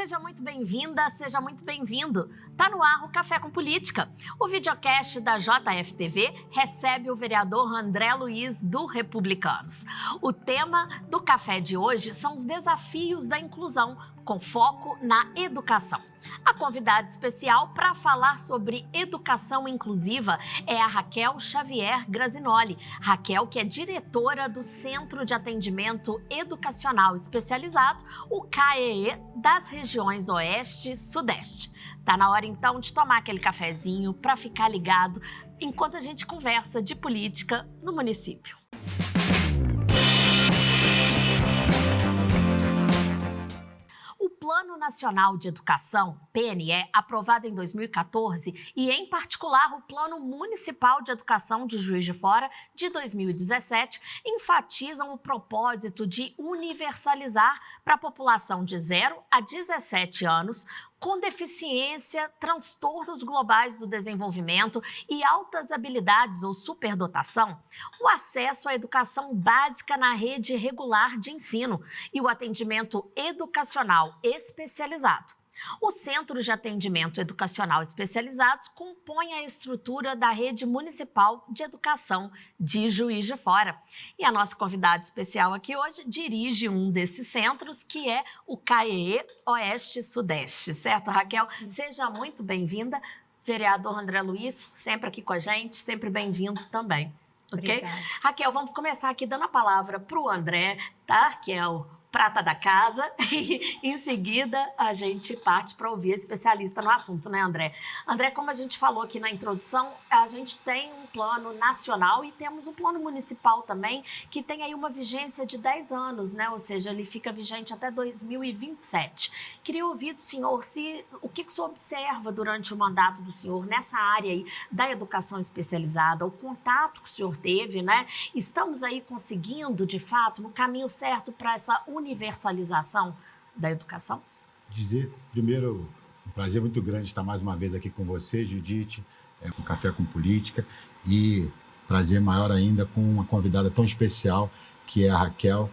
seja muito bem-vinda, seja muito bem-vindo. Tá no ar o Café com Política. O videocast da JFTV recebe o vereador André Luiz, do Republicanos. O tema do café de hoje são os desafios da inclusão, com foco na educação. A convidada especial para falar sobre educação inclusiva é a Raquel Xavier Grazinoli. Raquel, que é diretora do Centro de Atendimento Educacional Especializado, o CAEE, das regiões Oeste e Sudeste. Tá na hora, então, de tomar aquele cafezinho para ficar ligado enquanto a gente conversa de política no município. O Plano Nacional de Educação, PNE, aprovado em 2014, e em particular o Plano Municipal de Educação de Juiz de Fora, de 2017, enfatizam o propósito de universalizar para a população de 0 a 17 anos com deficiência, transtornos globais do desenvolvimento e altas habilidades ou superdotação, o acesso à educação básica na rede regular de ensino e o atendimento educacional especializado. Os Centros de Atendimento Educacional Especializados compõem a estrutura da Rede Municipal de Educação de Juiz de Fora. E a nossa convidada especial aqui hoje dirige um desses centros, que é o CAEE Oeste e Sudeste. Certo, Raquel? Seja muito bem-vinda. Vereador André Luiz, sempre aqui com a gente, sempre bem-vindo também. Ok? Obrigada. Raquel, vamos começar aqui dando a palavra para o André, tá? Que é o prata da casa, e em seguida a gente parte para ouvir especialista no assunto, né, André? André, como a gente falou aqui na introdução, a gente tem um plano nacional e temos um plano municipal também, que tem aí uma vigência de 10 anos, né? Ou seja, ele fica vigente até 2027. Queria ouvir do senhor o que o senhor observa durante o mandato do senhor nessa área aí da educação especializada, o contato que o senhor teve, né? Estamos aí conseguindo, de fato, no caminho certo para essa universalização da educação? Dizer, primeiro, um prazer muito grande estar mais uma vez aqui com você, Judite, com Café com Política, e prazer maior ainda com uma convidada tão especial, que é a Raquel,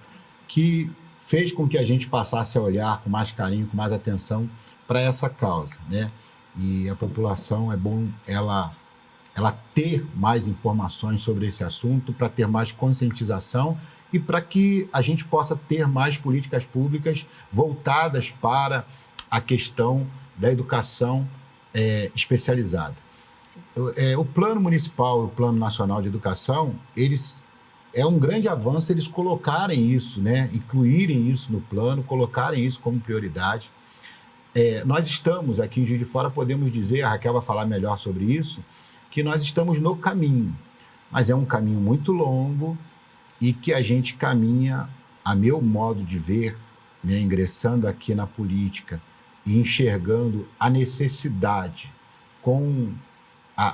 que fez com que a gente passasse a olhar com mais carinho, com mais atenção para essa causa, né? E a população, é bom ela ter mais informações sobre esse assunto, para ter mais conscientização e para que a gente possa ter mais políticas públicas voltadas para a questão da educação especializada. O Plano Municipal e o Plano Nacional de Educação, eles é um grande avanço eles colocarem isso, né? Incluírem isso no plano, colocarem isso como prioridade. Nós estamos aqui em Juiz de Fora, podemos dizer, a Raquel vai falar melhor sobre isso, que nós estamos no caminho, mas é um caminho muito longo, e que a gente caminha, a meu modo de ver, né, ingressando aqui na política e enxergando a necessidade com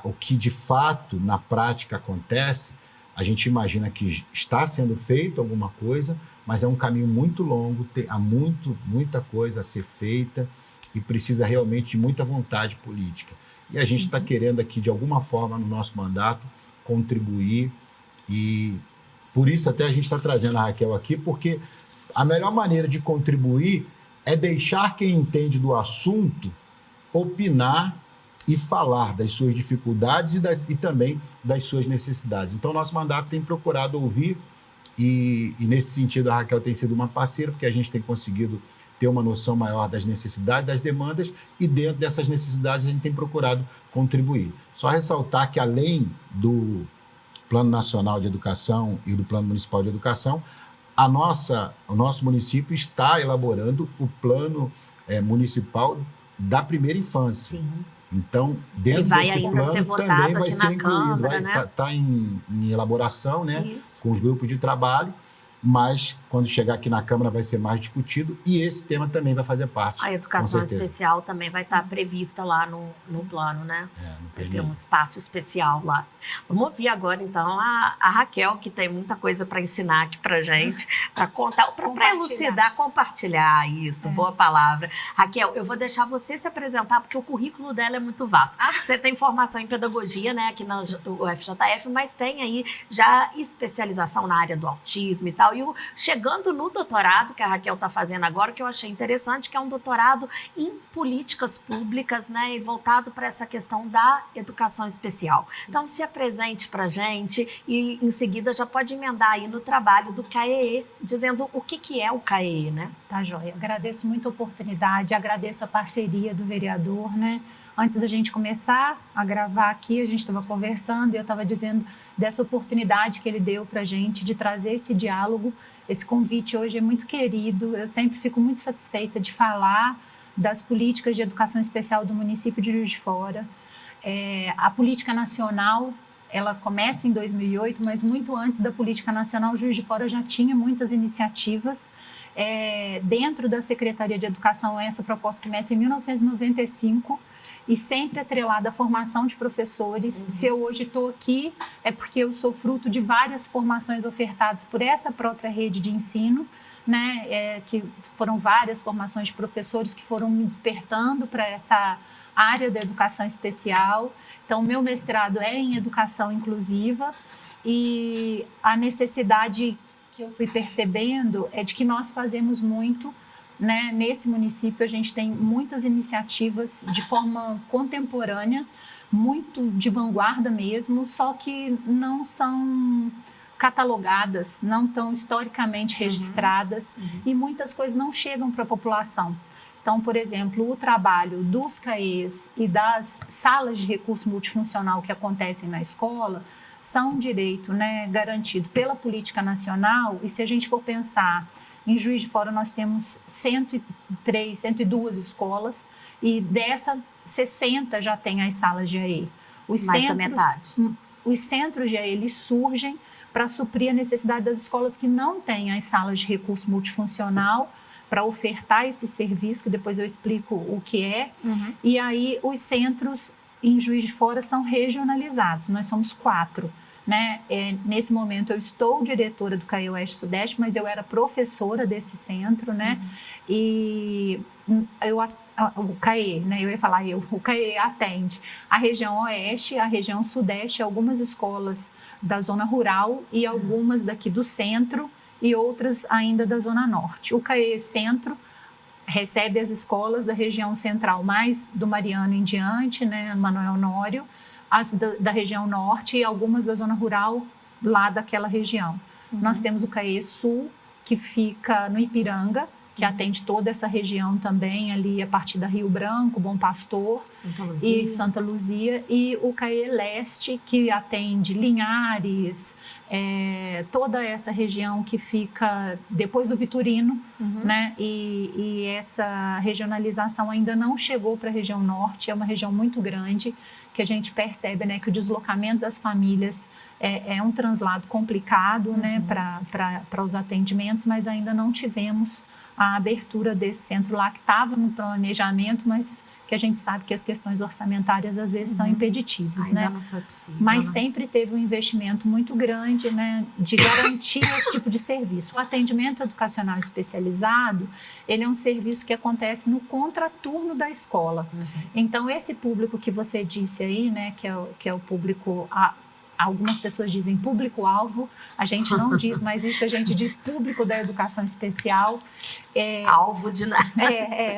o que de fato na prática acontece, a gente imagina que está sendo feito alguma coisa, mas é um caminho muito longo, há muita coisa a ser feita e precisa realmente de muita vontade política. E a gente está querendo aqui, de alguma forma, no nosso mandato, contribuir e por isso até a gente está trazendo a Raquel aqui, porque a melhor maneira de contribuir é deixar quem entende do assunto opinar e falar das suas dificuldades e também das suas necessidades. Então, nosso mandato tem procurado ouvir e nesse sentido a Raquel tem sido uma parceira, porque a gente tem conseguido ter uma noção maior das necessidades, das demandas, e dentro dessas necessidades a gente tem procurado contribuir. Só ressaltar que além do Plano Nacional de Educação e do Plano Municipal de Educação, o nosso município está elaborando o Plano Municipal da Primeira Infância. Sim. Então, dentro desse plano também vai ser incluído, vai estar em elaboração, né, com os grupos de trabalho, mas quando chegar aqui na Câmara vai ser mais discutido e esse tema também vai fazer parte. A educação especial também vai estar prevista lá no plano, né? Vai ter um espaço especial lá. Vamos ouvir agora, então, a Raquel, que tem muita coisa para ensinar aqui para gente, para contar, para elucidar, compartilhar isso, boa palavra. Raquel, eu vou deixar você se apresentar, porque o currículo dela é muito vasto. Você tem formação em pedagogia, né, aqui na UFJF, mas tem aí já especialização na área do autismo e tal. legal. E chegando no doutorado que a Raquel está fazendo agora, que eu achei interessante, que é um doutorado em políticas públicas, né, e voltado para essa questão da educação especial. Então, se apresente para a gente e, em seguida, já pode emendar aí no trabalho do CAEE, dizendo o que é o CAEE, né? Tá, joia. Agradeço muito a oportunidade, agradeço a parceria do vereador, né? Antes da gente começar a gravar aqui, a gente estava conversando e eu estava dizendo dessa oportunidade que ele deu para a gente de trazer esse diálogo. Esse convite hoje é muito querido, eu sempre fico muito satisfeita de falar das políticas de educação especial do município de Juiz de Fora. A política nacional, ela começa em 2008, mas muito antes da política nacional, Juiz de Fora já tinha muitas iniciativas. Dentro da Secretaria de Educação, essa proposta começa em 1995, e sempre atrelada à formação de professores. Se eu hoje estou aqui, é porque eu sou fruto de várias formações ofertadas por essa própria rede de ensino, né? Que foram várias formações de professores que foram me despertando para essa área da educação especial. Então, meu mestrado é em educação inclusiva, e a necessidade que eu fui percebendo é de que nós fazemos muito, né? Nesse município a gente tem muitas iniciativas de forma contemporânea, muito de vanguarda mesmo, só que não são catalogadas, não estão historicamente registradas, e muitas coisas não chegam para a população. Então, por exemplo, o trabalho dos CAEs e das salas de recurso multifuncional que acontecem na escola são um direito, né, garantido pela política nacional. E se a gente for pensar, em Juiz de Fora nós temos 103, 102 escolas, e dessas 60 já tem as salas de AE. Mais da metade. Os centros de AE, eles surgem para suprir a necessidade das escolas que não têm as salas de recurso multifuncional, para ofertar esse serviço, que depois eu explico o que é. E aí os centros em Juiz de Fora são regionalizados, nós somos 4. Né? Nesse momento eu estou diretora do CAEE Oeste Sudeste, mas eu era professora desse centro, né? E o CAEE, né? Eu ia falar o CAEE atende a região Oeste, a região Sudeste, algumas escolas da zona rural e algumas daqui do centro e outras ainda da zona norte. O CAEE Centro recebe as escolas da região central, mais do Mariano em diante, né? Manuel Honório, as da região norte e algumas da zona rural lá daquela região. Nós temos o CAEE Sul, que fica no Ipiranga, que atende toda essa região também, ali a partir da Rio Branco, Bom Pastor e Santa Luzia. E o CAEE Leste, que atende Linhares, toda essa região que fica depois do Vitorino, né? E essa regionalização ainda não chegou para a região norte, é uma região muito grande, que a gente percebe, né, que o deslocamento das famílias é um translado complicado, né, para os atendimentos, mas ainda não tivemos a abertura desse centro lá, que estava no planejamento, mas que a gente sabe que as questões orçamentárias às vezes são impeditivas, ainda né? não foi possível, mas sempre teve um investimento muito grande, né, de garantir esse tipo de serviço. O atendimento educacional especializado, ele é um serviço que acontece no contraturno da escola. Então, esse público que você disse aí, né, que é o público... Algumas pessoas dizem público-alvo, a gente não diz mais isso, a gente diz público da educação especial. Alvo de nada.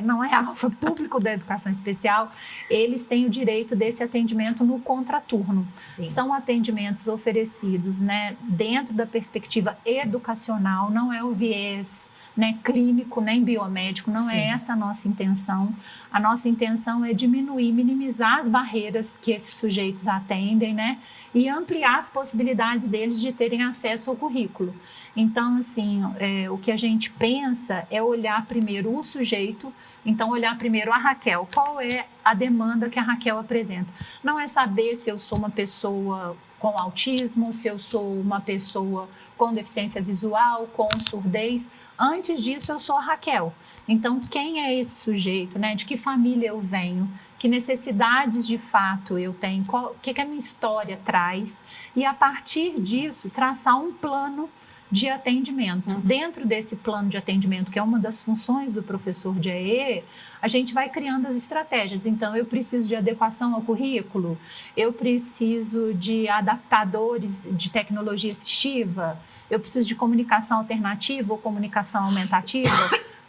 Não é alvo, é público da educação especial. Eles têm o direito desse atendimento no contraturno. Sim. São atendimentos oferecidos, né, dentro da perspectiva educacional, não é o viés, né, clínico, nem biomédico, não é essa a nossa intenção. A nossa intenção é diminuir, minimizar as barreiras que esses sujeitos atendem, né, e ampliar as possibilidades deles de terem acesso ao currículo. Então, assim, o que a gente pensa é olhar primeiro o sujeito, então olhar primeiro a Raquel. Qual é a demanda que a Raquel apresenta? Não é saber se eu sou uma pessoa com autismo, se eu sou uma pessoa com deficiência visual, com surdez. Antes disso, eu sou a Raquel. Então, quem é esse sujeito, né? De que família eu venho? Que necessidades de fato eu tenho? O que a minha história traz? E, a partir disso, traçar um plano de atendimento. Dentro desse plano de atendimento, que é uma das funções do professor de AE, a gente vai criando as estratégias. Então, eu preciso de adequação ao currículo, eu preciso de adaptadores de tecnologia assistiva, Eu preciso de comunicação alternativa ou comunicação aumentativa?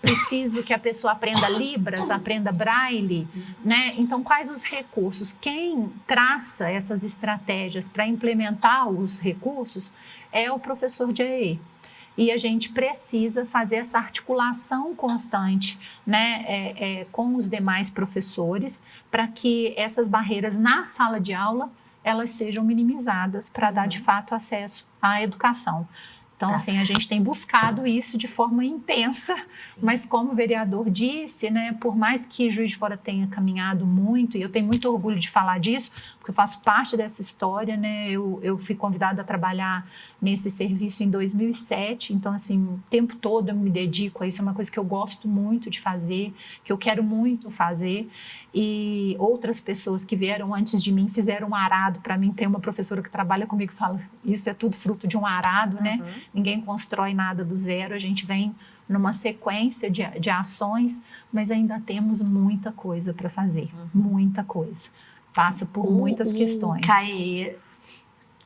Preciso que a pessoa aprenda Libras, aprenda Braille, né? Então, quais os recursos? Quem traça essas estratégias para implementar os recursos é o professor de EE. E a gente precisa fazer essa articulação constante, né, com os demais professores, para que essas barreiras na sala de aula elas sejam minimizadas para dar, de fato, acesso à educação. Então, assim, a gente tem buscado isso de forma intensa, mas como o vereador disse, né, por mais que Juiz de Fora tenha caminhado muito, e eu tenho muito orgulho de falar disso, porque eu faço parte dessa história, né, eu fui convidada a trabalhar nesse serviço em 2007, então, assim, o tempo todo eu me dedico a isso, é uma coisa que eu gosto muito de fazer, que eu quero muito fazer, e outras pessoas que vieram antes de mim fizeram um arado. Para mim, tem uma professora que trabalha comigo que fala, isso é tudo fruto de um arado, né? Ninguém constrói nada do zero, a gente vem numa sequência de ações, mas ainda temos muita coisa para fazer, muita coisa. Passa por muitas questões. O CAE,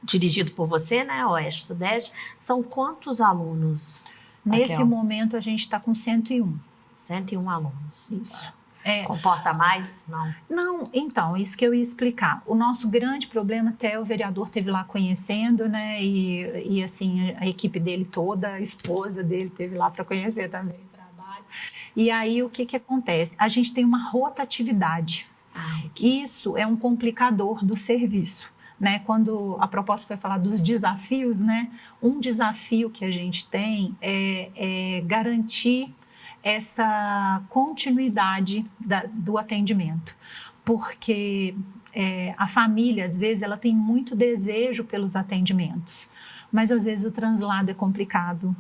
dirigido por você, né, Oeste Sudeste, são quantos alunos? Nesse Raquel? momento, a gente está com 101. 101 alunos. Isso. Comporta mais? Não. Não, então, isso que eu ia explicar. O nosso grande problema, até o vereador esteve lá conhecendo, né? E assim, a equipe dele toda, a esposa dele esteve lá para conhecer também o trabalho. E aí, o que acontece? A gente tem uma rotatividade. Isso é um complicador do serviço. Né, quando a proposta foi falar dos desafios, né, um desafio que a gente tem é garantir essa continuidade do atendimento, porque a família, às vezes, ela tem muito desejo pelos atendimentos, mas às vezes o translado é complicado.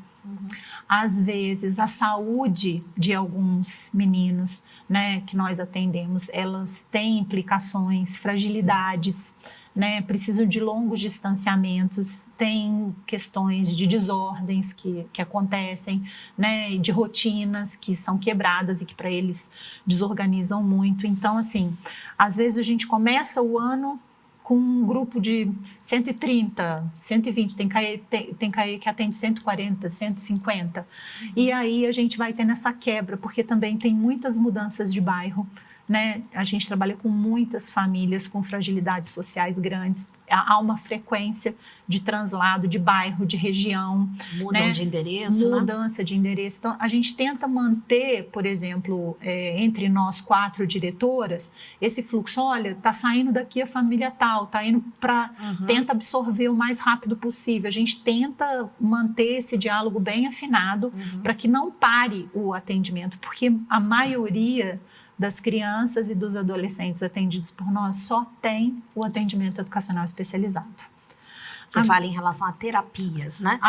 Às vezes a saúde de alguns meninos, né, que nós atendemos, elas têm implicações, fragilidades, né, precisam de longos distanciamentos, tem questões de desordens que acontecem, né, de rotinas que são quebradas e que para eles desorganizam muito. Então, assim, às vezes a gente começa o ano com um grupo de 130, 120, tem CAE que atende 140, 150. E aí a gente vai tendo essa quebra, porque também tem muitas mudanças de bairro, né? A gente trabalha com muitas famílias com fragilidades sociais grandes, há uma frequência de translado de bairro, de região. Mudam, né? De endereço, Mudança, né? De endereço. Então, a gente tenta manter, por exemplo, entre nós 4 diretoras, esse fluxo. Olha, está saindo daqui a família tal, está indo para... Tenta absorver o mais rápido possível. A gente tenta manter esse diálogo bem afinado para que não pare o atendimento, porque a maioria das crianças e dos adolescentes atendidos por nós só tem o atendimento educacional especializado. Você fala em relação a terapias, né?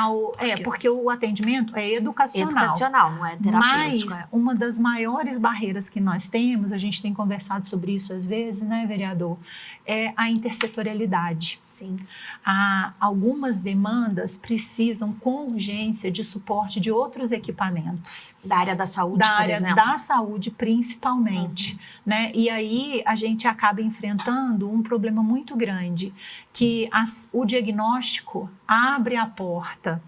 Porque o atendimento é educacional. Educacional, não é terapêutico. Mas uma das maiores barreiras que nós temos, a gente tem conversado sobre isso às vezes, né, vereador, é a intersetorialidade. Sim. Algumas demandas precisam com urgência de suporte de outros equipamentos. Da área da saúde, por exemplo. Da área da saúde, principalmente. Né? E aí a gente acaba enfrentando um problema muito grande, que o diagnóstico abre a porta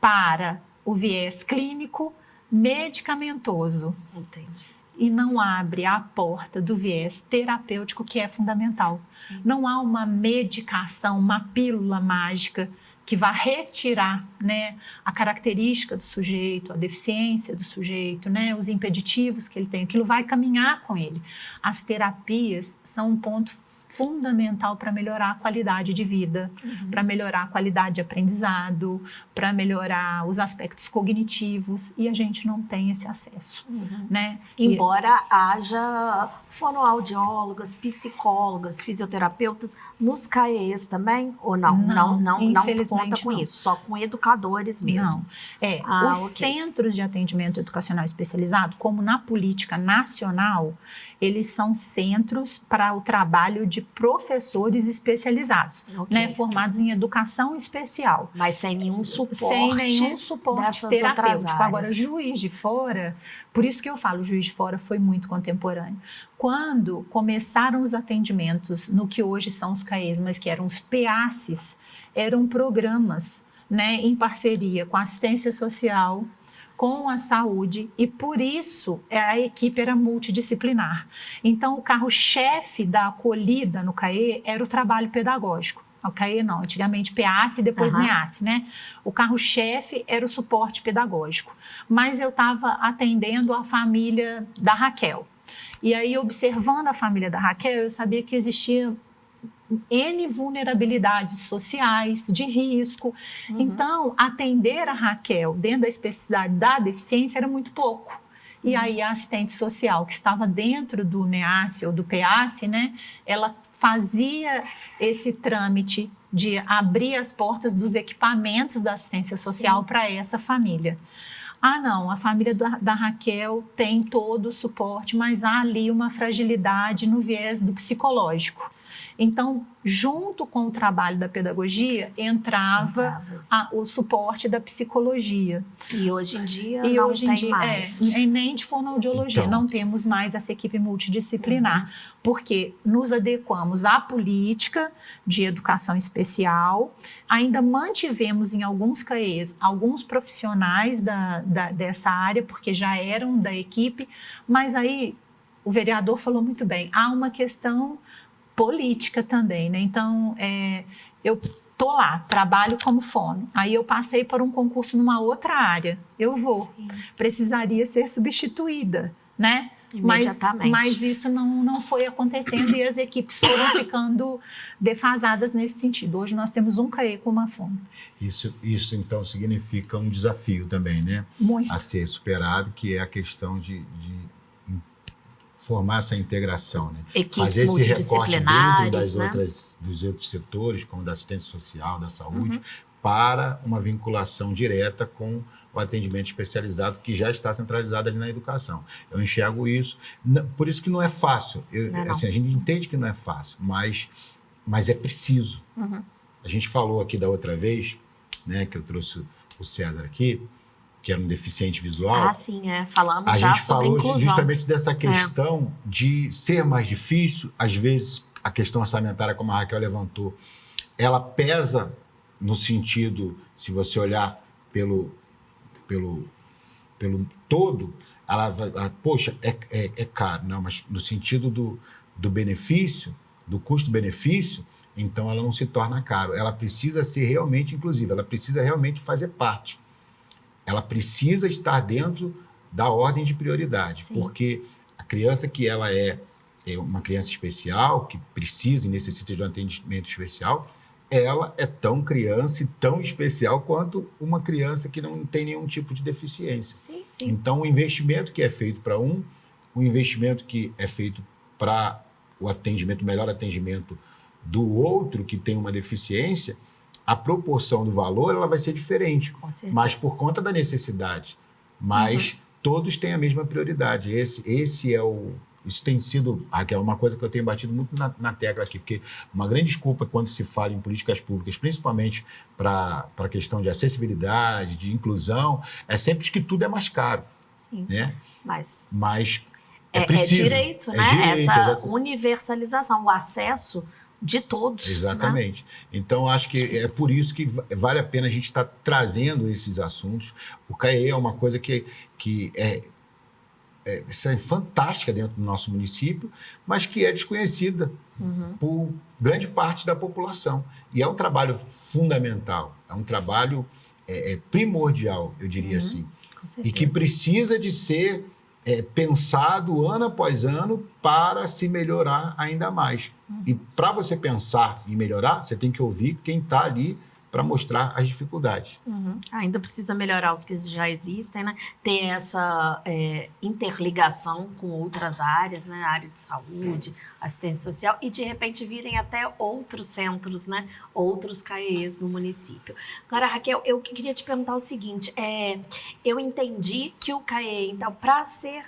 para o viés clínico medicamentoso. Entendi. E não abre a porta do viés terapêutico, que é fundamental. Sim. Não há uma medicação, uma pílula mágica que vá retirar, né, a característica do sujeito, a deficiência do sujeito, né, os impeditivos que ele tem. Aquilo vai caminhar com ele. As terapias são um ponto fundamental para melhorar a qualidade de vida, para melhorar a qualidade de aprendizado, para melhorar os aspectos cognitivos, e a gente não tem esse acesso. Né? Embora haja fonoaudiólogas, psicólogas, fisioterapeutas nos CAEs também, ou não? Não conta com isso, só com educadores mesmo. Não. Os centros de atendimento educacional especializado, como na política nacional, eles são centros para o trabalho de professores especializados, né, formados em educação especial. Mas sem nenhum suporte. Sem nenhum suporte terapêutico. Agora, Juiz de Fora, por isso que eu falo, Juiz de Fora foi muito contemporâneo. Quando começaram os atendimentos no que hoje são os CAEs, mas que eram os PACs, eram programas, né, em parceria com a assistência social, com a saúde, e por isso a equipe era multidisciplinar. Então, o carro-chefe da acolhida no CAE era o trabalho pedagógico. O CAE não, antigamente PEACE e depois NEACE, né? O carro-chefe era o suporte pedagógico. Mas eu estava atendendo a família da Raquel. E aí, observando a família da Raquel, eu sabia que existia N vulnerabilidades sociais, de risco. Então, atender a Raquel dentro da especificidade da deficiência era muito pouco. E aí, a assistente social, que estava dentro do NEACE ou do PEACE, né, ela fazia esse trâmite de abrir as portas dos equipamentos da assistência social para essa família. Ah, não, a família da Raquel tem todo o suporte, mas há ali uma fragilidade no viés do psicológico. Então, junto com o trabalho da pedagogia, entrava o suporte da psicologia. E hoje em dia não tem mais. Nem de fonoaudiologia, não temos mais essa equipe multidisciplinar, porque nos adequamos à política de educação especial, ainda mantivemos em alguns CAEs alguns profissionais dessa área, porque já eram da equipe, mas aí o vereador falou muito bem, há uma questão política também, né? Então, eu tô lá, trabalho como fono. Aí eu passei por um concurso numa outra área. Eu vou. Precisaria ser substituída, né? Imediatamente. Mas isso não foi acontecendo e as equipes foram ficando defasadas nesse sentido. Hoje nós temos um CAE com uma fono. Isso então significa um desafio também, né? Muito. A ser superado, que é a questão de formar essa integração, né? Equipes fazer esse recorte dentro dos outros setores, como da assistência social, da saúde, para uma vinculação direta com o atendimento especializado que já está centralizado ali na educação. Eu enxergo isso, por isso que não é fácil. Assim, a gente entende que não é fácil, mas é preciso. A gente falou aqui da outra vez, né, que eu trouxe o César aqui, que era um deficiente visual. Ah, sim, falamos já sobre inclusão. A gente falou justamente dessa questão de ser mais difícil, às vezes a questão orçamentária, como a Raquel levantou, ela pesa no sentido, se você olhar pelo todo, ela vai, poxa, é caro, não, mas no sentido do benefício, do custo-benefício, então ela não se torna caro. Ela precisa ser realmente inclusiva, ela precisa realmente fazer parte. Ela precisa estar dentro da ordem de prioridade, porque a criança que ela é uma criança especial, que precisa e necessita de um atendimento especial, ela é tão criança e tão especial quanto uma criança que não tem nenhum tipo de deficiência. Sim, sim. Então, o investimento que é feito para o investimento que é feito para o melhor atendimento do outro que tem uma deficiência, a proporção do valor ela vai ser diferente, mas por conta da necessidade. Mas todos têm a mesma prioridade. Isso tem sido, Raquel, uma coisa que eu tenho batido muito na tecla aqui, porque uma grande desculpa quando se fala em políticas públicas, principalmente para a questão de acessibilidade, de inclusão, é sempre que tudo é mais caro. Sim, né? Mas é preciso. É direito, né? Essa universalização, o acesso de todos. Exatamente. Né? Então, acho que é por isso que vale a pena a gente estar trazendo esses assuntos. O CAE é uma coisa que é fantástica dentro do nosso município, mas que é desconhecida por grande parte da população. E é um trabalho fundamental, é um trabalho primordial, eu diria assim. E que precisa de ser pensado ano após ano para se melhorar ainda mais. E para você pensar em melhorar, você tem que ouvir quem está ali para mostrar as dificuldades. Ainda precisa melhorar os que já existem, né? Ter essa interligação com outras áreas, né? A área de saúde, assistência social, e de repente virem até outros centros, né? Outros CAEs no município. Agora, Raquel, eu queria te perguntar o seguinte, eu entendi que o CAE, então, para ser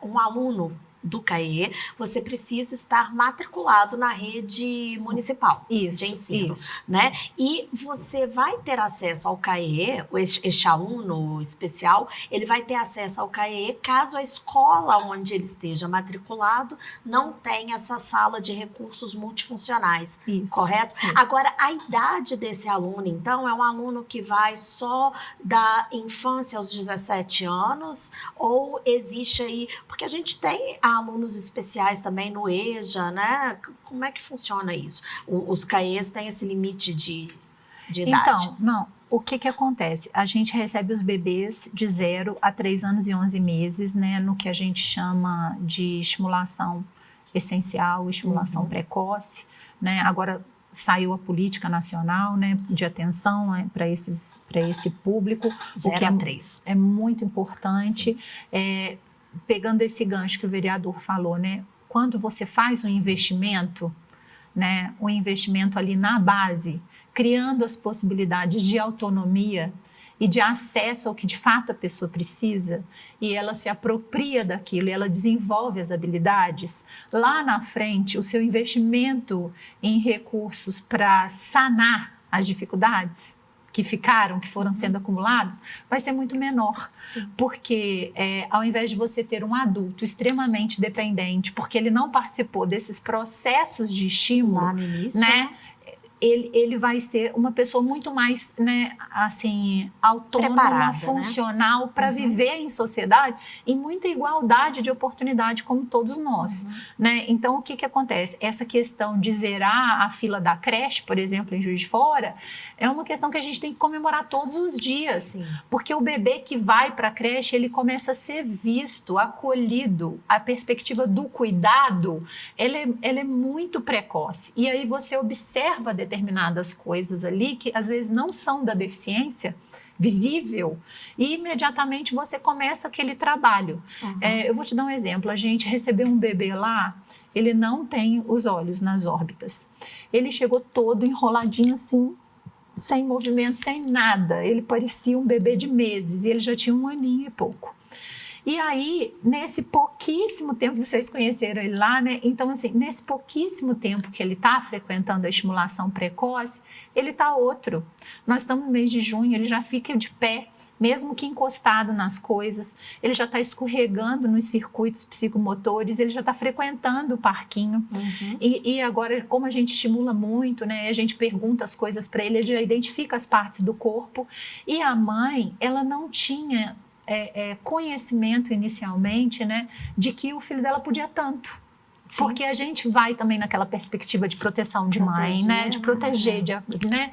um aluno do CAE, você precisa estar matriculado na rede municipal de ensino, né? E você vai ter acesso ao CAE, este aluno especial, ele vai ter acesso ao CAE caso a escola onde ele esteja matriculado não tenha essa sala de recursos multifuncionais, correto? Agora, a idade desse aluno, então, é um aluno que vai só da infância aos 17 anos, ou existe aí, porque a gente tem alunos especiais também no EJA, né? Como é que funciona isso? Os CAEs têm esse limite de idade? Então, não. O que acontece? A gente recebe os bebês de 0 a 3 anos e 11 meses, né? No que a gente chama de estimulação essencial, estimulação precoce, né? Agora saiu a política nacional, né, de atenção, né, para esse público, 0 a 3. É muito importante. Pegando esse gancho que o vereador falou, né, quando você faz um investimento, né, um investimento ali na base, criando as possibilidades de autonomia e de acesso ao que de fato a pessoa precisa, e ela se apropria daquilo, e ela desenvolve as habilidades, lá na frente o seu investimento em recursos para sanar as dificuldades que foram sendo acumuladas, vai ser muito menor. Sim. Porque ao invés de você ter um adulto extremamente dependente, porque ele não participou desses processos de estímulo, lá no início, né? Ele vai ser uma pessoa muito mais, né, assim, autônoma, preparada, funcional, né? Para viver em sociedade em muita igualdade de oportunidade como todos nós, né? Então, o que acontece? Essa questão de zerar a fila da creche, por exemplo, em Juiz de Fora, é uma questão que a gente tem que comemorar todos os dias. Sim. Porque o bebê que vai para a creche, ele começa a ser visto, acolhido, a perspectiva do cuidado, ela é muito precoce. E aí você observa determinadas coisas ali que às vezes não são da deficiência visível e imediatamente você começa aquele trabalho. Eu vou te dar um exemplo. A gente recebeu um bebê lá, ele não tem os olhos nas órbitas. Ele chegou todo enroladinho assim, sem movimento, sem nada. Ele parecia um bebê de meses e ele já tinha 1 aninho e pouco. E aí, nesse pouquíssimo tempo, vocês conheceram ele lá, né? Então, assim, nesse pouquíssimo tempo que ele está frequentando a estimulação precoce, ele está outro. Nós estamos no mês de junho, ele já fica de pé, mesmo que encostado nas coisas, ele já está escorregando nos circuitos psicomotores, ele já está frequentando o parquinho. E agora, como a gente estimula muito, né? A gente pergunta as coisas para ele, ele já identifica as partes do corpo. E a mãe, ela não tinha conhecimento inicialmente, né, de que o filho dela podia tanto. Sim. Porque a gente vai também naquela perspectiva de proteção de mãe, né, de proteger, né?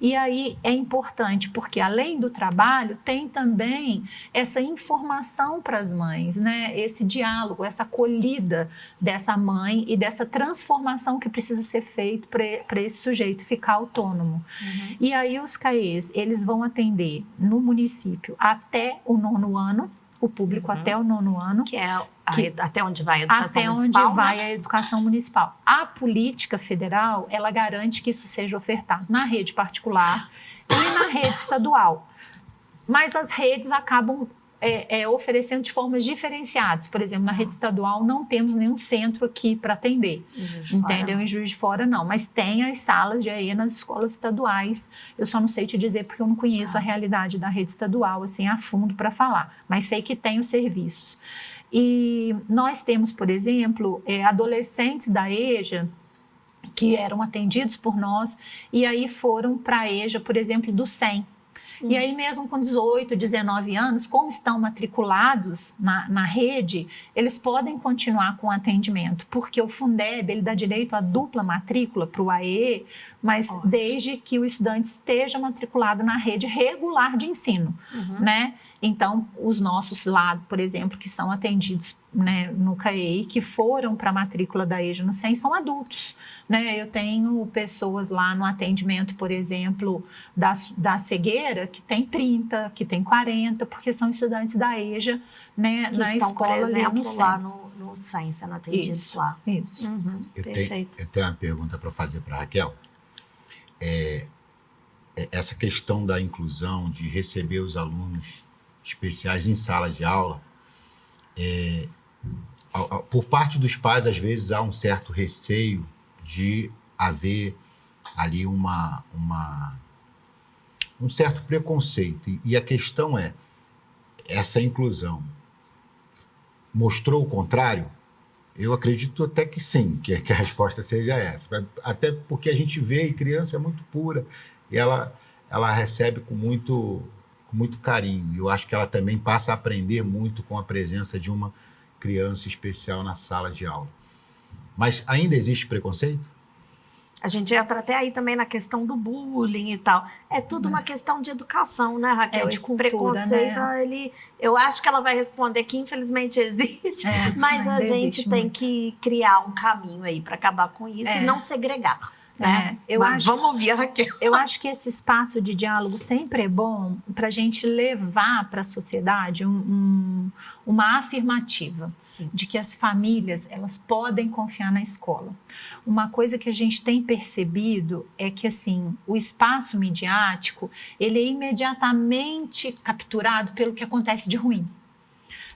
E aí é importante, porque além do trabalho, tem também essa informação para as mães, né? Esse diálogo, essa acolhida dessa mãe e dessa transformação que precisa ser feito para esse sujeito ficar autônomo. E aí os CAEs, eles vão atender no município até o 9º ano, o público até o 9º ano. Que é até onde vai a educação municipal. Até onde vai a educação municipal. A política federal, ela garante que isso seja ofertado na rede particular e na rede estadual. Mas as redes acabam oferecendo de formas diferenciadas. Por exemplo, na rede estadual não temos nenhum centro aqui para atender. Entendeu? Em Juiz de Fora não. Mas tem as salas de AE nas escolas estaduais. Eu só não sei te dizer porque eu não conheço a realidade da rede estadual assim a fundo para falar. Mas sei que tem os serviços. E nós temos, por exemplo, adolescentes da EJA que eram atendidos por nós e aí foram para a EJA, por exemplo, do SEM. E aí mesmo com 18, 19 anos, como estão matriculados na rede, eles podem continuar com o atendimento, porque o Fundeb, ele dá direito à dupla matrícula para o AE, mas desde que o estudante esteja matriculado na rede regular de ensino, né? Então, os nossos lá, por exemplo, que são atendidos, né, no CAEI, que foram para a matrícula da EJA no SEM, são adultos, né? Eu tenho pessoas lá no atendimento, por exemplo, da cegueira, que tem 30, que tem 40, porque são estudantes da EJA, né, na escola, por exemplo, no SEM. lá no SEM, sendo atendidos lá. Isso. Perfeito. Eu tenho uma pergunta para fazer para a Raquel. Essa questão da inclusão, de receber os alunos especiais em sala de aula, por parte dos pais, às vezes há um certo receio de haver ali um certo preconceito. E a questão é, essa inclusão mostrou o contrário? Eu acredito até que sim, que a resposta seja essa. Até porque a gente vê, e criança é muito pura, e ela recebe com muito carinho. Eu acho que ela também passa a aprender muito com a presença de uma criança especial na sala de aula. Mas ainda existe preconceito? A gente entra até aí também na questão do bullying e tal. É tudo uma questão de educação, né, Raquel? De Esse cultura, preconceito, né? eu acho que ela vai responder que infelizmente existe, mas a gente tem que criar um caminho aí para acabar com isso e não segregar. Né? Vamos ouvir a Raquel. Eu acho que esse espaço de diálogo sempre é bom para a gente levar para a sociedade uma afirmativa. Sim. De que as famílias elas podem confiar na escola. Uma coisa que a gente tem percebido é que assim, o espaço midiático ele é imediatamente capturado pelo que acontece de ruim.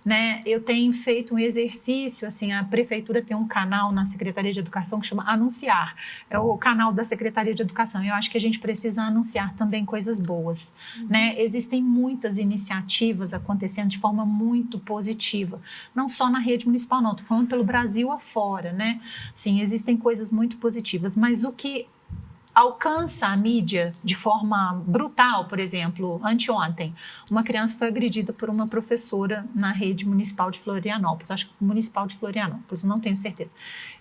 Né? Eu tenho feito um exercício, assim, a prefeitura tem um canal na Secretaria de Educação que chama Anunciar, é o canal da Secretaria de Educação, e eu acho que a gente precisa anunciar também coisas boas, né? Existem muitas iniciativas acontecendo de forma muito positiva, não só na rede municipal não, estou falando pelo Brasil afora, né? Sim, existem coisas muito positivas, mas o que alcança a mídia de forma brutal, por exemplo, anteontem, uma criança foi agredida por uma professora na rede municipal de Florianópolis, acho que municipal de Florianópolis, não tenho certeza.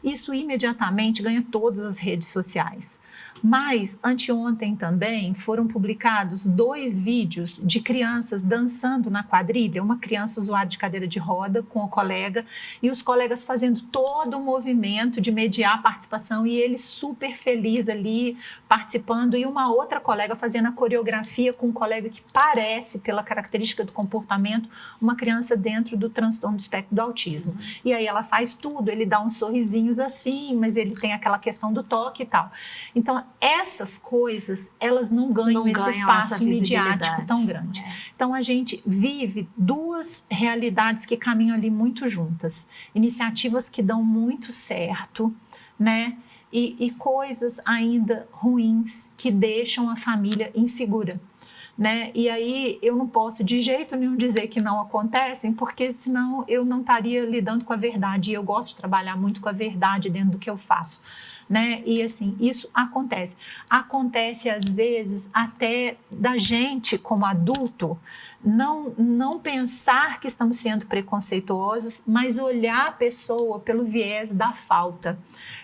Isso imediatamente ganha todas as redes sociais. Mas, anteontem também, foram publicados 2 vídeos de crianças dançando na quadrilha, uma criança usuária de cadeira de roda com o colega, e os colegas fazendo todo o movimento de mediar a participação, e ele super feliz ali, participando, e uma outra colega fazendo a coreografia com um colega que parece, pela característica do comportamento, uma criança dentro do transtorno do espectro do autismo. E aí ela faz tudo, ele dá uns sorrisinhos assim, mas ele tem aquela questão do toque e tal. Então, essas coisas, elas não ganham esse espaço midiático tão grande. Então, a gente vive 2 realidades que caminham ali muito juntas. Iniciativas que dão muito certo, né? E coisas ainda ruins que deixam a família insegura. Né? E aí eu não posso de jeito nenhum dizer que não acontecem, porque senão eu não estaria lidando com a verdade. E eu gosto de trabalhar muito com a verdade dentro do que eu faço. Né? E assim, isso acontece. Acontece às vezes até da gente como adulto não pensar que estamos sendo preconceituosos, mas olhar a pessoa pelo viés da falta.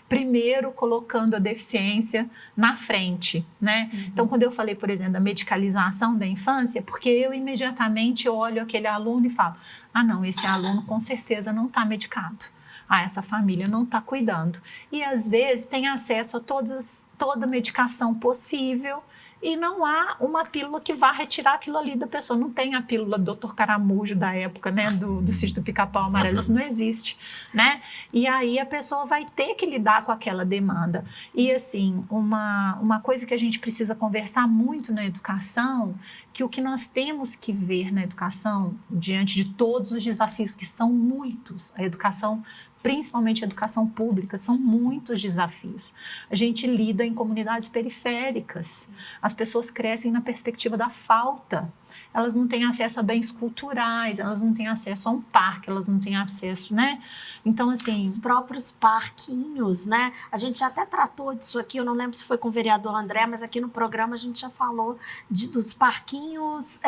Primeiro colocando a deficiência na frente, né? Então, quando eu falei, por exemplo, da medicalização da infância, porque eu imediatamente olho aquele aluno e falo, não, esse aluno com certeza não está medicado. Essa família não está cuidando. E às vezes tem acesso a toda a medicação possível e não há uma pílula que vá retirar aquilo ali da pessoa. Não tem a pílula Dr. Caramujo da época, né, do sítio do Pica-Pau Amarelo, isso não existe, né? E aí a pessoa vai ter que lidar com aquela demanda. E assim, uma coisa que a gente precisa conversar muito na educação, que o que nós temos que ver na educação, diante de todos os desafios que são muitos, a educação, principalmente a educação pública, são muitos desafios. A gente lida em comunidades periféricas, as pessoas crescem na perspectiva da falta, elas não têm acesso a bens culturais, elas não têm acesso a um parque, elas não têm acesso, né? Então, assim... Os próprios parquinhos, né? A gente já até tratou disso aqui, eu não lembro se foi com o vereador André, mas aqui no programa a gente já falou dos parquinhos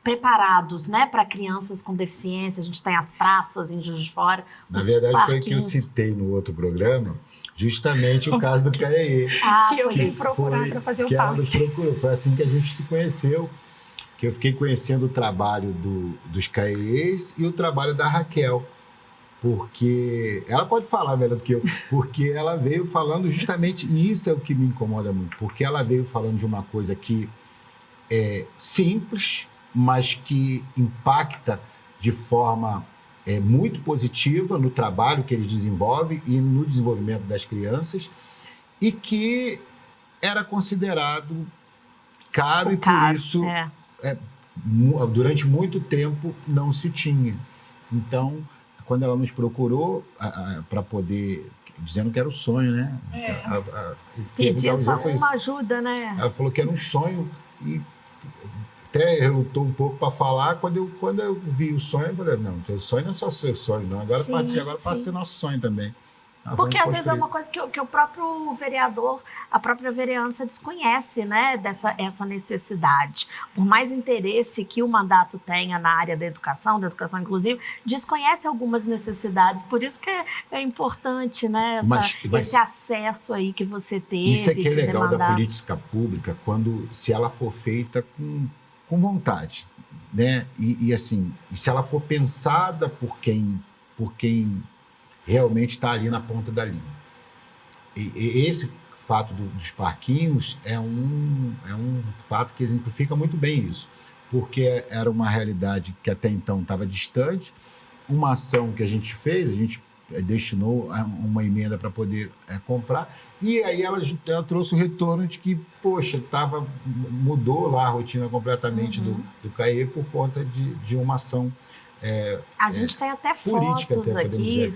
preparados, né? Para crianças com deficiência, a gente tem as praças em Juiz de Fora. Na verdade, foi que eu citei no outro programa, justamente o caso do Caê. Que eu vim procurar para fazer o parque. Foi assim que a gente se conheceu, que eu fiquei conhecendo o trabalho dos Caês e o trabalho da Raquel, porque ela pode falar melhor do que eu, porque ela veio falando justamente, e isso é o que me incomoda muito, porque ela veio falando de uma coisa que é simples, mas que impacta de forma muito positiva no trabalho que eles desenvolvem e no desenvolvimento das crianças, e que era considerado caro e por isso durante muito tempo não se tinha. Então, quando ela nos procurou para poder, dizendo que era o sonho, né? Pedir uma ajuda, né? Ela falou que era um sonho e até eu estou um pouco para falar, quando eu vi o sonho, eu falei, não, teu sonho não é só seu sonho, não. Agora passa a ser nosso sonho também. Porque às vezes é uma coisa que o próprio vereador, a própria vereança desconhece, né, essa necessidade. Por mais interesse que o mandato tenha na área da educação inclusive, desconhece algumas necessidades. Por isso que é importante, né, esse acesso aí que você teve. Isso é que é legal da política pública, se ela for feita com vontade, né? E assim, se ela for pensada por quem realmente está ali na ponta da linha. E esse fato dos parquinhos é um fato que exemplifica muito bem isso, porque era uma realidade que até então estava distante, uma ação que a gente fez, a gente destinou uma emenda para poder comprar, e aí ela trouxe o retorno de que, poxa, mudou lá a rotina completamente do CAE por conta de uma ação a gente tem até política, fotos aqui,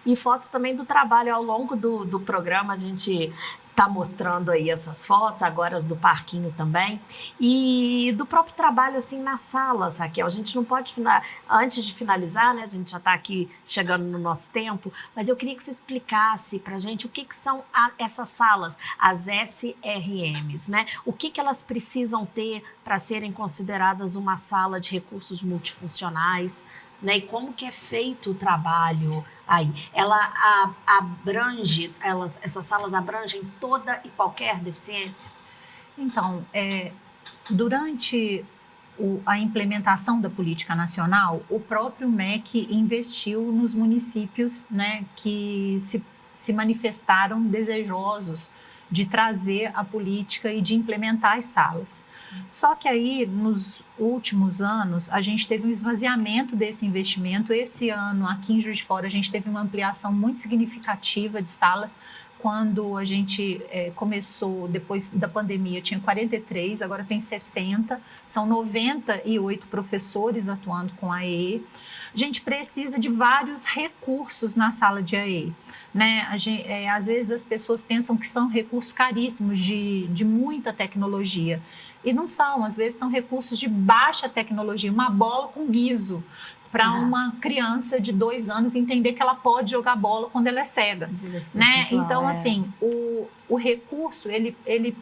e fotos também do trabalho ao longo do programa. A gente está mostrando aí essas fotos, agora as do parquinho também, e do próprio trabalho assim nas salas, Raquel. A gente não pode, antes de finalizar, né, a gente já está aqui chegando no nosso tempo, mas eu queria que você explicasse para a gente o que são essas salas, as SRMs, né? O que elas precisam ter para serem consideradas uma sala de recursos multifuncionais, né? E como que é feito o trabalho aí? Ela abrange, essas salas abrangem toda e qualquer deficiência? Então, durante a implementação da política nacional, o próprio MEC investiu nos municípios, né, que se manifestaram desejosos de trazer a política e de implementar as salas. Só que aí, nos últimos anos, a gente teve um esvaziamento desse investimento. Esse ano, aqui em Juiz de Fora, a gente teve uma ampliação muito significativa de salas. Quando a gente começou, depois da pandemia, tinha 43, agora tem 60, são 98 professores atuando com a AE. A gente precisa de vários recursos na sala de AE, né? Às vezes as pessoas pensam que são recursos caríssimos, de muita tecnologia, e não são. Às vezes são recursos de baixa tecnologia, uma bola com guiso, para uma criança de 2 anos entender que ela pode jogar bola quando ela é cega, né? Então, assim, o recurso, ele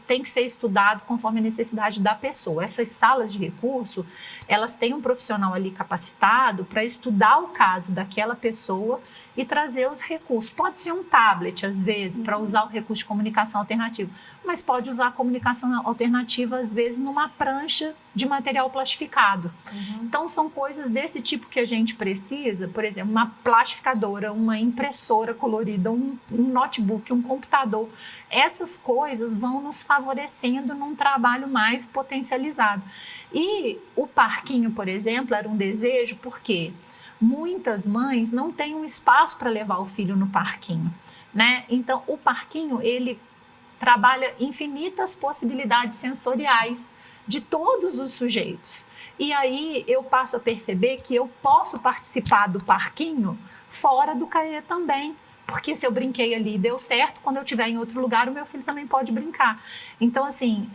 tem que ser estudado conforme a necessidade da pessoa. Essas salas de recurso, elas têm um profissional ali capacitado para estudar o caso daquela pessoa e trazer os recursos. Pode ser um tablet, às vezes, para usar o recurso de comunicação alternativa, mas pode usar a comunicação alternativa, às vezes, numa prancha de material plastificado. Então, são coisas desse tipo que a gente precisa, por exemplo, uma plastificadora, uma impressora colorida, um notebook, um computador. Essas coisas vão nos favorecendo num trabalho mais potencializado. E o parquinho, por exemplo, era um desejo, porque muitas mães não têm um espaço para levar o filho no parquinho, né? Então, o parquinho, ele trabalha infinitas possibilidades sensoriais de todos os sujeitos. E aí eu passo a perceber que eu posso participar do parquinho fora do CAE também. Porque se eu brinquei ali e deu certo, quando eu estiver em outro lugar, o meu filho também pode brincar. Então, assim,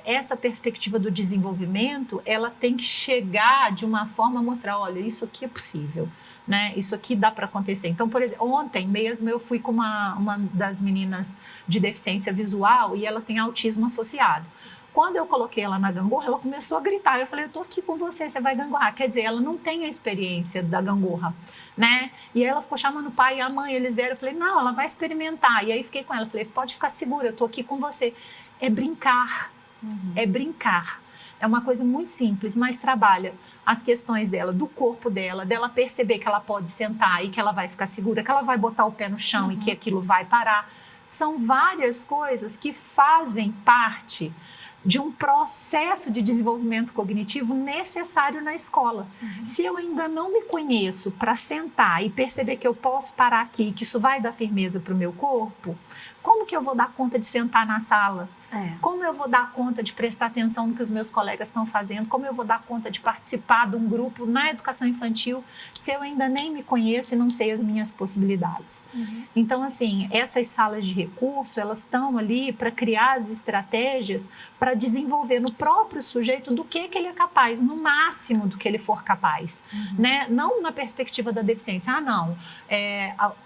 essa perspectiva do desenvolvimento, ela tem que chegar de uma forma a mostrar, olha, isso aqui é possível, né? Isso aqui dá para acontecer. Então, por exemplo, ontem mesmo eu fui com uma das meninas de deficiência visual e ela tem autismo associado. Quando eu coloquei ela na gangorra, ela começou a gritar. Eu falei, eu tô aqui com você, você vai gangorrar. Quer dizer, ela não tem a experiência da gangorra, né? E aí ela ficou chamando o pai e a mãe, eles vieram. Eu falei, não, ela vai experimentar. E aí fiquei com ela, falei, pode ficar segura, eu tô aqui com você. É brincar, é brincar. É uma coisa muito simples, mas trabalha as questões dela, do corpo dela, dela perceber que ela pode sentar e que ela vai ficar segura, que ela vai botar o pé no chão e que aquilo vai parar. São várias coisas que fazem parte de um processo de desenvolvimento cognitivo necessário na escola. Se eu ainda não me conheço para sentar e perceber que eu posso parar aqui, que isso vai dar firmeza para o meu corpo, Como que eu vou dar conta de sentar na sala? É. Como eu vou dar conta de prestar atenção no que os meus colegas estão fazendo? Como eu vou dar conta de participar de um grupo na educação infantil se eu ainda nem me conheço e não sei as minhas possibilidades? Então, assim, essas salas de recurso, elas estão ali para criar as estratégias para desenvolver no próprio sujeito do que ele é capaz, no máximo do que ele for capaz, né? Não na perspectiva da deficiência. Não,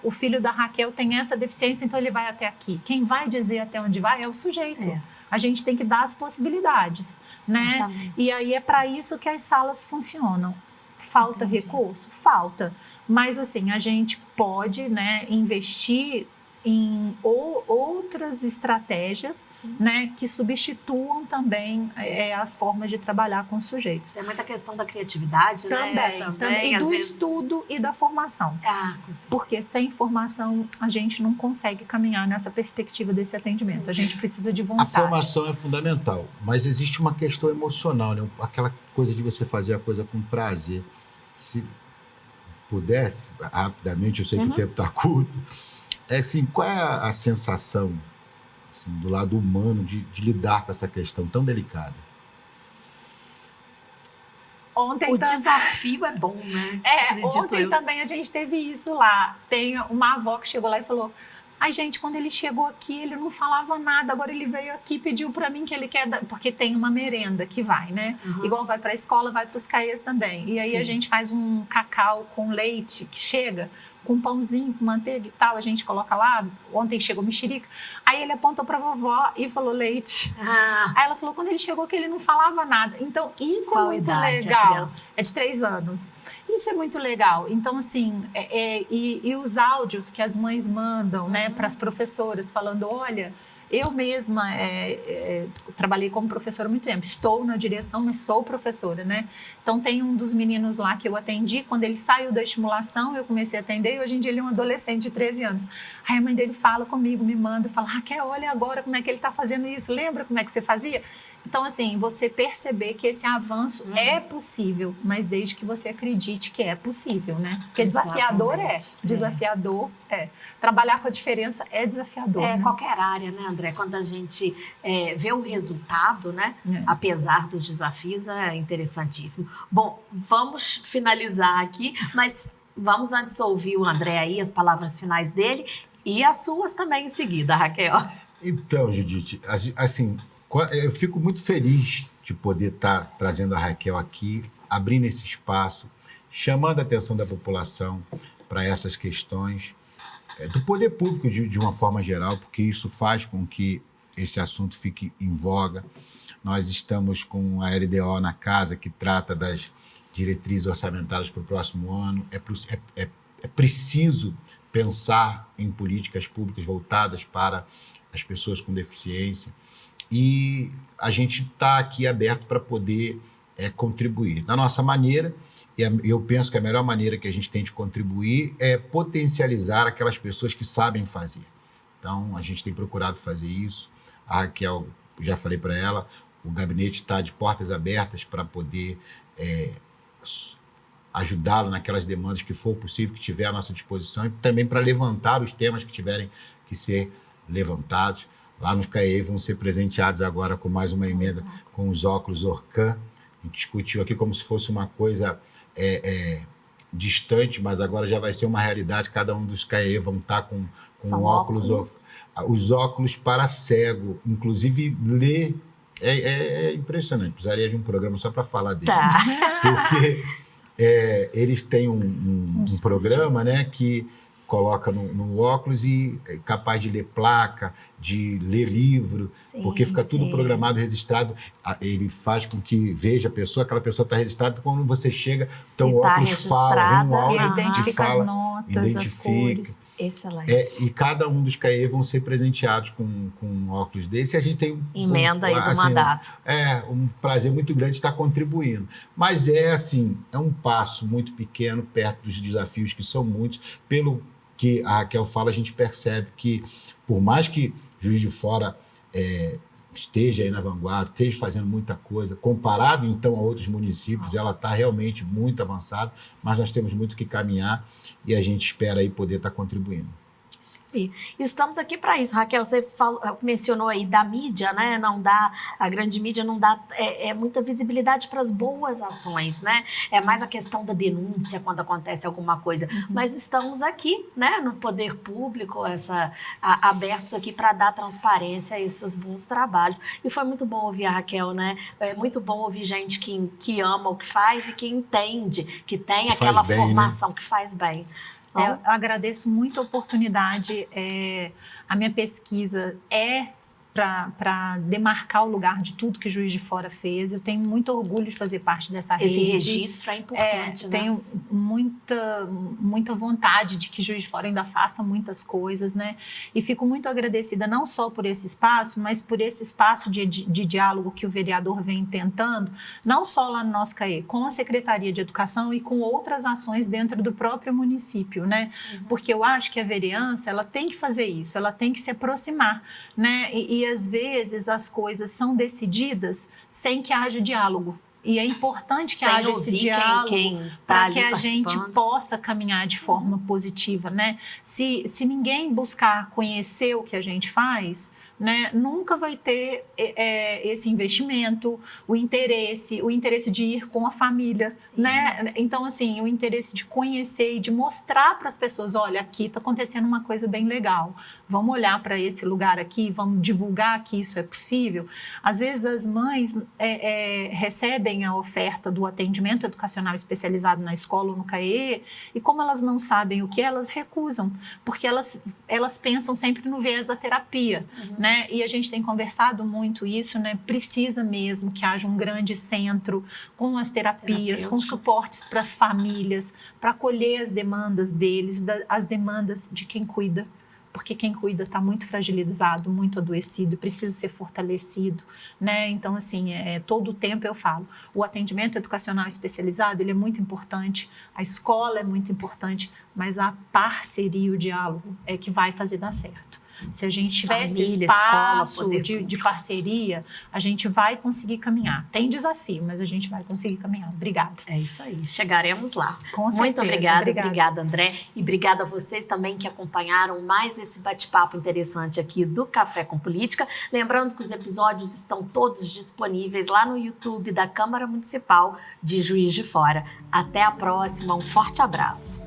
o filho da Raquel tem essa deficiência, então ele vai até aqui. Quem vai dizer até onde vai é o sujeito. A gente tem que dar as possibilidades, né? E aí é para isso que as salas funcionam. Falta recurso? Falta. Mas, assim, a gente pode, né, investir em outras estratégias, né, que substituam também as formas de trabalhar com os sujeitos. Tem muita questão da criatividade, né? Também. E do estudo e da formação. Com certeza. Porque sem formação a gente não consegue caminhar nessa perspectiva desse atendimento. A gente precisa de vontade. A formação é fundamental, mas existe uma questão emocional, né? Aquela coisa de você fazer a coisa com prazer. Se pudesse, rapidamente, eu sei que o tempo está curto, assim, qual é a sensação, assim, do lado humano de lidar com essa questão tão delicada? O desafio é bom, né? Ontem também a gente teve isso lá. Tem uma avó que chegou lá e falou: ai, gente, quando ele chegou aqui, ele não falava nada, agora ele veio aqui e pediu para mim que ele quer dar, porque tem uma merenda que vai, né? Igual vai para a escola, vai para os CAEs também. E aí a gente faz um cacau com leite que chega, com pãozinho, com manteiga e tal, a gente coloca lá. Ontem chegou mexerica. Aí ele apontou para a vovó e falou leite. Aí ela falou, quando ele chegou que ele não falava nada. Então, isso Qual é muito idade legal. É de 3 anos. Isso é muito legal. Então, assim, e os áudios que as mães mandam, né, para as professoras, falando, olha, eu mesma trabalhei como professora há muito tempo. Estou na direção, mas sou professora, né? Então, tem um dos meninos lá que eu atendi. Quando ele saiu da estimulação, eu comecei a atender. E hoje em dia ele é um adolescente de 13 anos. Aí a mãe dele fala comigo, me manda, fala, Raquel, olha agora como é que ele está fazendo isso. Lembra como é que você fazia? Então, assim, você perceber que esse avanço é possível, mas desde que você acredite que é possível, né? Porque desafiador desafiador é. Trabalhar com a diferença é desafiador, né? Qualquer área, né, André? Quando a gente vê o resultado, né, apesar dos desafios, é interessantíssimo. Bom, vamos finalizar aqui, mas vamos antes ouvir o André aí, as palavras finais dele e as suas também em seguida, Raquel. Então, Judite, assim, eu fico muito feliz de poder estar trazendo a Raquel aqui, abrindo esse espaço, chamando a atenção da população para essas questões, do poder público de uma forma geral, porque isso faz com que esse assunto fique em voga. Nós estamos com a LDO na casa, que trata das diretrizes orçamentárias para o próximo ano. É preciso pensar em políticas públicas voltadas para as pessoas com deficiência. E a gente está aqui aberto para poder contribuir da nossa maneira, e eu penso que a melhor maneira que a gente tem de contribuir é potencializar aquelas pessoas que sabem fazer. Então, a gente tem procurado fazer isso. A Raquel, já falei para ela, o gabinete está de portas abertas para poder ajudá-lo naquelas demandas que for possível, que tiver à nossa disposição, e também para levantar os temas que tiverem que ser levantados. Lá nos CAE vão ser presenteados agora com mais uma emenda com os óculos Orcan. A gente discutiu aqui como se fosse uma coisa distante, mas agora já vai ser uma realidade. Cada um dos CAE vão estar com óculos. Os óculos para cego, inclusive ler. É impressionante, precisaria de um programa só para falar dele. Tá. Porque eles têm um programa, né, que coloca no óculos e é capaz de ler placa, de ler livro, porque fica tudo programado, registrado. Ele faz com que veja a pessoa, aquela pessoa está registrada, quando você chega, então o óculos fala, vem um áudio ele identifica fala, as notas, as cores. Excelente. E cada um dos CAE vão ser presenteados com óculos desse, e a gente tem emenda aí do mandato. Um prazer muito grande de estar contribuindo. Mas é um passo muito pequeno perto dos desafios que são muitos. Pelo que a Raquel fala, a gente percebe que, por mais que Juiz de Fora esteja aí na vanguarda, esteja fazendo muita coisa, comparado então a outros municípios, ela está realmente muito avançada, mas nós temos muito que caminhar e a gente espera aí poder estar contribuindo. Isso aí. Estamos aqui para isso. Raquel, você mencionou aí da mídia, né? Não dá, a grande mídia não dá muita visibilidade para as boas ações, né? É mais a questão da denúncia quando acontece alguma coisa. Mas estamos aqui, né? No poder público, abertos aqui para dar transparência a esses bons trabalhos. E foi muito bom ouvir a Raquel, né? É muito bom ouvir gente que ama o que faz e que entende, que tem aquela formação, né? Que faz bem. Eu agradeço muito a oportunidade. A minha pesquisa é para demarcar o lugar de tudo que Juiz de Fora fez. Eu tenho muito orgulho de fazer parte dessa rede. Esse registro é importante, né? Tenho muita vontade de que Juiz de Fora ainda faça muitas coisas, né? E fico muito agradecida não só por esse espaço, mas por esse espaço de diálogo que o vereador vem tentando, não só lá no nosso CAE, com a Secretaria de Educação e com outras ações dentro do próprio município, né? Porque eu acho que a vereança, ela tem que fazer isso, ela tem que se aproximar, né? E às vezes as coisas são decididas sem que haja diálogo. E é importante que haja esse diálogo para que a gente possa caminhar de forma positiva, né? Se ninguém buscar conhecer o que a gente faz, né, nunca vai ter esse investimento, o interesse de ir com a família, sim, né? Sim. Então, assim, o interesse de conhecer e de mostrar para as pessoas, olha, aqui está acontecendo uma coisa bem legal, vamos olhar para esse lugar aqui, vamos divulgar que isso é possível. Às vezes as mães recebem a oferta do atendimento educacional especializado na escola ou no CAE e como elas não sabem o que é, elas recusam, porque elas pensam sempre no viés da terapia, né? E a gente tem conversado muito isso, né? Precisa mesmo que haja um grande centro com as terapias, com suportes para as famílias, para acolher as demandas deles, as demandas de quem cuida, porque quem cuida está muito fragilizado, muito adoecido, precisa ser fortalecido, né? Então, assim, todo o tempo eu falo, o atendimento educacional especializado, ele é muito importante, a escola é muito importante, mas a parceria, o diálogo é que vai fazer dar certo. Se a gente tiver esse espaço de parceria, a gente vai conseguir caminhar. Tem desafio, mas a gente vai conseguir caminhar. Obrigada. É isso aí, chegaremos lá. Com certeza. Muito obrigada, André. E obrigada a vocês também que acompanharam mais esse bate-papo interessante aqui do Café com Política. Lembrando que os episódios estão todos disponíveis lá no YouTube da Câmara Municipal de Juiz de Fora. Até a próxima, um forte abraço.